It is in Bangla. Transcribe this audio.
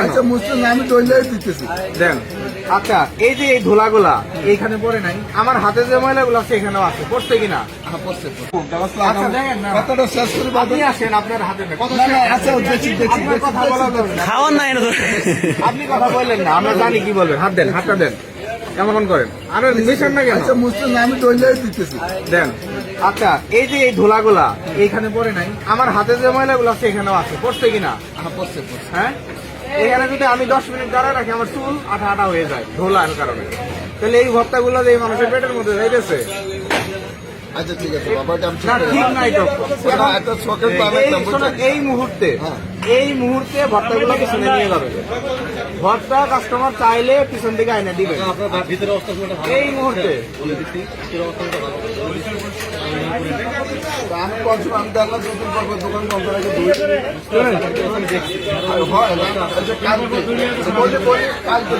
আচ্ছা মুসলিম আমি দইলাই দিতেছি দেন। আচ্ছা এই যে এই ধুলাগুলা এইখানে পড়ে নাই, আমার হাতে যে ময়লাগুলো আছে এখানেও আছে, পড়ছে কিনা? আচ্ছা দেখেন না, কতটা শেষ করে আপনি আসেন, আপনার হাতে নেই। কত আচ্ছা দেখছি দেখছি আপনার কথা বলা যাবে না। খাওয়ার নাই না তো। আপনি কথা বললেন না, আমরা জানি কি বলবেন। হাত দেন, হাতটা দেন, এমন করেন। আরে মিশন না কেন? আচ্ছা মুসলিম আমি দইলাই দিতেছি দেন। আচ্ছা এই যে এই ধুলাগুলা এইখানে পড়ে নাই, আমার হাতে যে ময়লাগুলো আছে এখানেও আছে, পড়ছে কিনা? হ্যাঁ, এখানে যদি আমি 10 মিনিট দাঁড়ায় রাখি আমার চুল আঠা আঠা হয়ে যায় ধুলার কারণে। তাহলে এই ভর্তাগুলো যে এই মানুষের পেটের মধ্যে যাইতেছে, আচ্ছা ঠিক আছে বাবা এটা আমি না ঠিক নাই তো। একটা শখের তো আমি একটা শোনো, এই মুহূর্তে হ্যাঁ। এই মুহূর্তে ভর্তাগুলো পিছনে নিয়ে যাবে। ভর্তা কাস্টমার চাইলে পিছন দিকে আইনা দিবে এই মুহূর্তে। আমি কনসুম আমি দেখলাম নতুন পর্ব দোকান বন্ধ রেখে শোনেন, হয় না কালকে